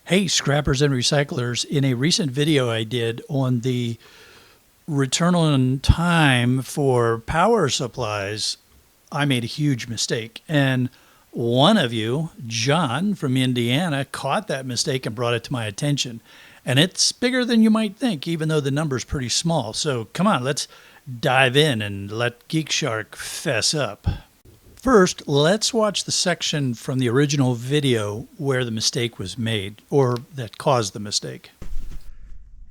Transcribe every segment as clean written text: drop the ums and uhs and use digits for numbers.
Hey, scrappers and recyclers, in a recent video I did on the return on time for power supplies, I made a huge mistake. And one of you, John from Indiana, caught that mistake and brought it to my attention. And it's bigger than you might think, even though the number's pretty small. So come on, let's dive in and let Geek Shark fess up. First, let's watch the section from the original video where the mistake was made, or that caused the mistake.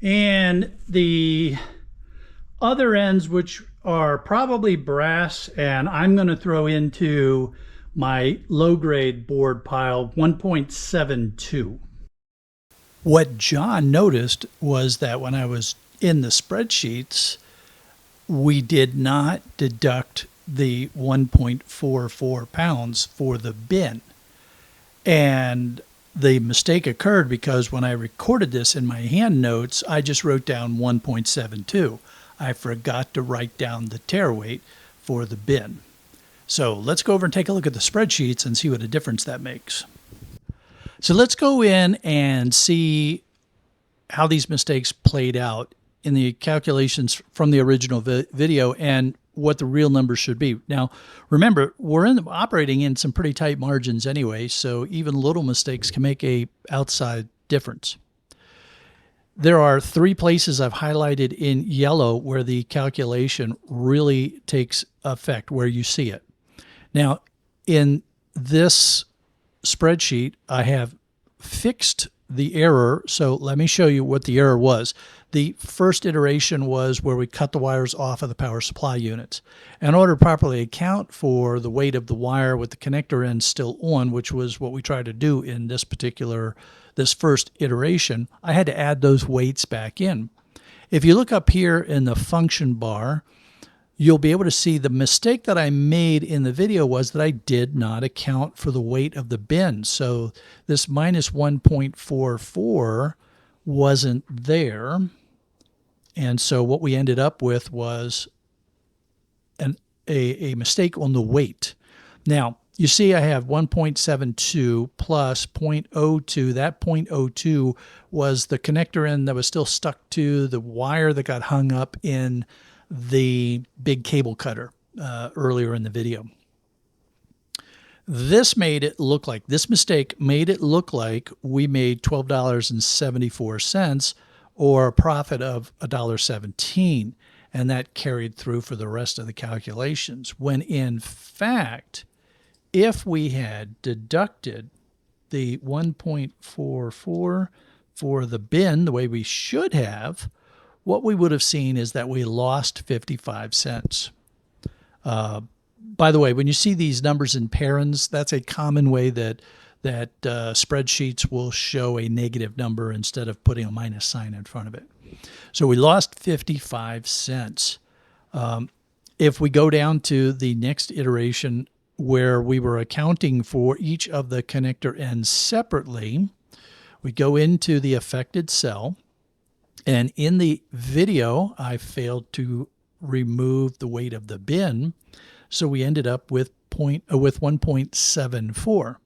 And the other ends, which are probably brass, and I'm going to throw into my low-grade board pile 1.72. What John noticed was that when I was in the spreadsheets, we did not deduct the 1.44 pounds for the bin. And the mistake occurred because when I recorded this in my hand notes, I just wrote down 1.72. I forgot to write down the tare weight for the bin. So let's go over and take a look at the spreadsheets and see what a difference that makes. So let's go in and see how these mistakes played out in the calculations from the original video and what the real numbers should be. Now, remember, we're operating in some pretty tight margins anyway, so even little mistakes can make a outside difference. There are three places I've highlighted in yellow where the calculation really takes effect, where you see it. Now, in this spreadsheet, I have fixed the error, so let me show you what the error was. The first iteration was where we cut the wires off of the power supply units. In order to properly account for the weight of the wire with the connector end still on, which was what we tried to do in this first iteration, I had to add those weights back in. If you look up here in the function bar, you'll be able to see the mistake that I made in the video was that I did not account for the weight of the bin. So this minus 1.44 wasn't there. And so what we ended up with was a mistake on the weight. Now, you see I have 1.72 plus 0.02. That 0.02 was the connector end that was still stuck to the wire that got hung up in the big cable cutter earlier in the video. This mistake made it look like we made $12.74 or a profit of $1.17, and that carried through for the rest of the calculations, when in fact, if we had deducted the 1.44 for the bin the way we should have, what we would have seen is that we lost 55 cents. By the way, when you see these numbers in parens, that's a common way that spreadsheets will show a negative number instead of putting a minus sign in front of it. So we lost 55 cents. If we go down to the next iteration where we were accounting for each of the connector ends separately, we go into the affected cell. And in the video, I failed to remove the weight of the bin, so we ended up with 1.74.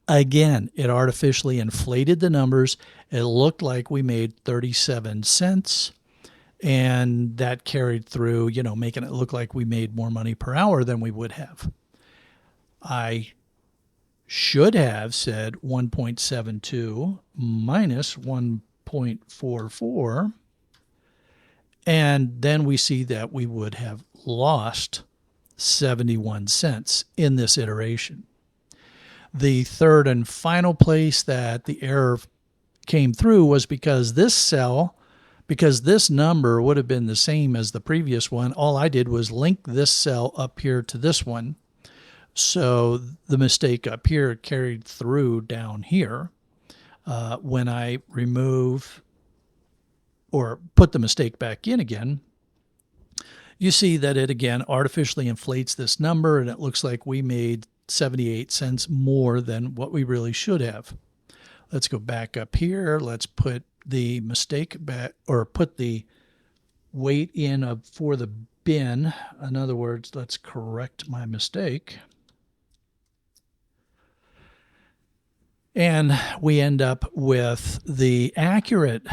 Again, it artificially inflated the numbers. It looked like we made 37 cents, and that carried through, making it look like we made more money per hour than we would have. I should have said 1.72 minus 1.44, and then we see that we would have lost 71 cents in this iteration. The third and final place that the error came through was because this number would have been the same as the previous one. All I did was link this cell up here to this one. So the mistake up here carried through down here. When I remove or put the mistake back in again, you see that it again artificially inflates this number, and it looks like we made 78 cents more than what we really should have. Let's go back up here. Let's put the mistake back, or put the weight in for the bin. In other words, let's correct my mistake. And we end up with the accurate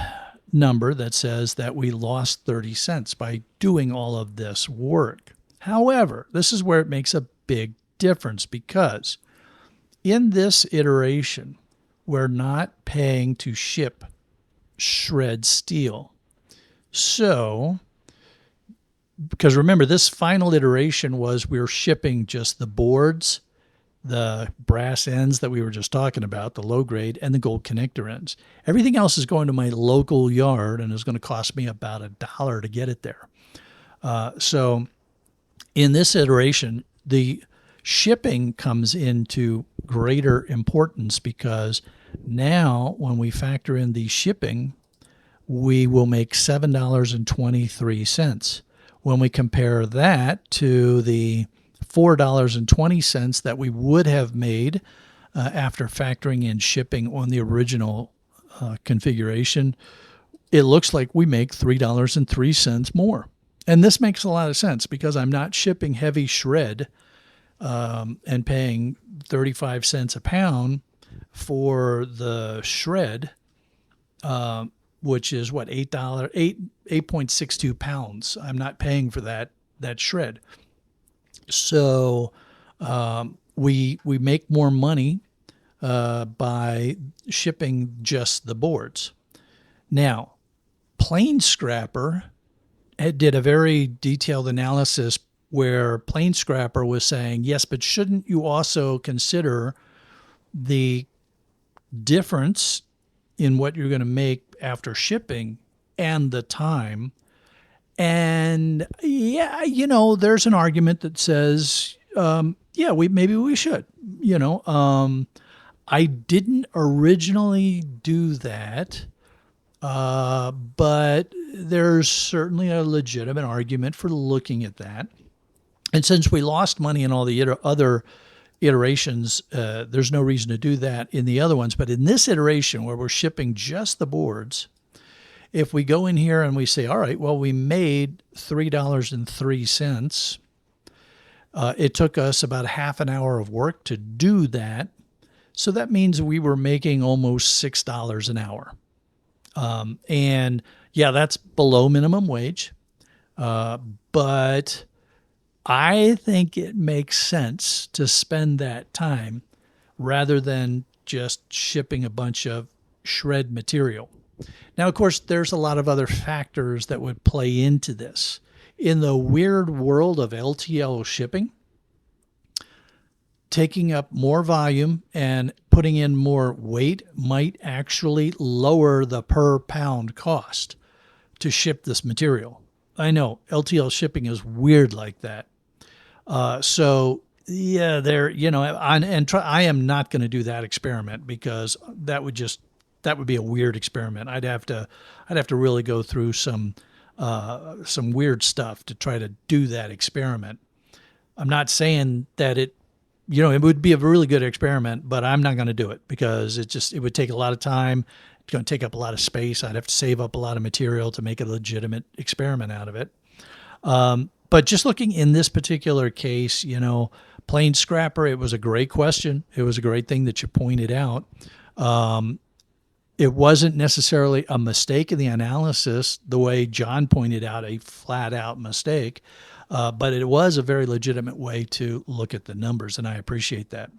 number that says that we lost 30 cents by doing all of this work. However, this is where it makes a big difference, because in this iteration, we're not paying to ship shred steel. So, because remember, this final iteration was we were shipping just the boards, the brass ends that we were just talking about, the low grade, and the gold connector ends. Everything else is going to my local yard and is going to cost me about $1 to get it there. So in this iteration, the shipping comes into greater importance, because now when we factor in the shipping, we will make $7.23. When we compare that to the $4.20 that we would have made after factoring in shipping on the original configuration, it looks like we make $3.03 more. And this makes a lot of sense, because I'm not shipping heavy shred and paying 35 cents a pound for the shred, which is what, $8.62 pounds. I'm not paying for that shred. So we make more money by shipping just the boards. Now, Plane Scrapper did a very detailed analysis where Plane Scrapper was saying, yes, but shouldn't you also consider the difference in what you're going to make after shipping and the time? And yeah, there's an argument that says, maybe we should. I didn't originally do that, but there's certainly a legitimate argument for looking at that. And since we lost money in all the other iterations, there's no reason to do that in the other ones. But in this iteration, where we're shipping just the boards, if we go in here and we say, all right, well, we made $3.03. It took us about half an hour of work to do that. So that means we were making almost $6 an hour. And yeah, that's below minimum wage. But I think it makes sense to spend that time rather than just shipping a bunch of shred material. Now, of course, there's a lot of other factors that would play into this. In the weird world of LTL shipping, taking up more volume and putting in more weight might actually lower the per pound cost to ship this material. I know LTL shipping is weird like that. So yeah, I am not going to do that experiment, because that would be a weird experiment. I'd have to really go through some weird stuff to try to do that experiment. I'm not saying that it would be a really good experiment, but I'm not going to do it, because it would take a lot of time. It's going to take up a lot of space. I'd have to save up a lot of material to make a legitimate experiment out of it. But just looking in this particular case, Plane Scrapper, it was a great question. It was a great thing that you pointed out. It wasn't necessarily a mistake in the analysis, the way John pointed out, a flat-out mistake, but it was a very legitimate way to look at the numbers, and I appreciate that.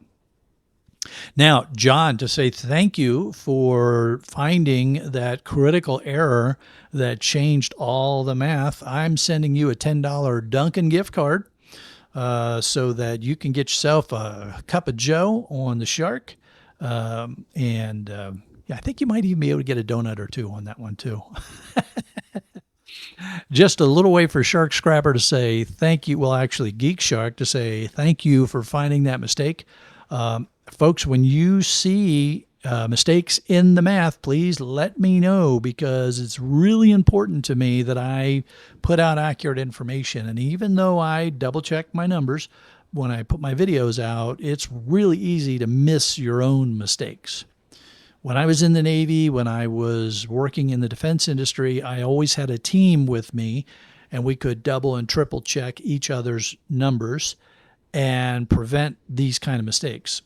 Now, John, to say thank you for finding that critical error that changed all the math, I'm sending you a $10 Dunkin' gift card so that you can get yourself a cup of joe on the Shark. Yeah, I think you might even be able to get a donut or two on that one too. Just a little way for Shark Scrapper to say thank you. Well, actually, Geek Shark to say thank you for finding that mistake. Folks, when you see mistakes in the math, please let me know, because it's really important to me that I put out accurate information. And even though I double check my numbers when I put my videos out, it's really easy to miss your own mistakes. When I was in the Navy, when I was working in the defense industry, I always had a team with me, and we could double and triple check each other's numbers and prevent these kind of mistakes.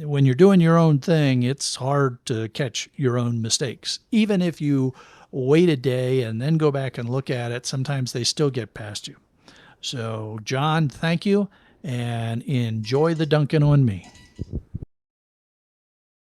when you're doing your own thing, it's hard to catch your own mistakes. Even if you wait a day and then go back and look at it, sometimes they still get past you. So, John, thank you and enjoy the Dunkin' on me.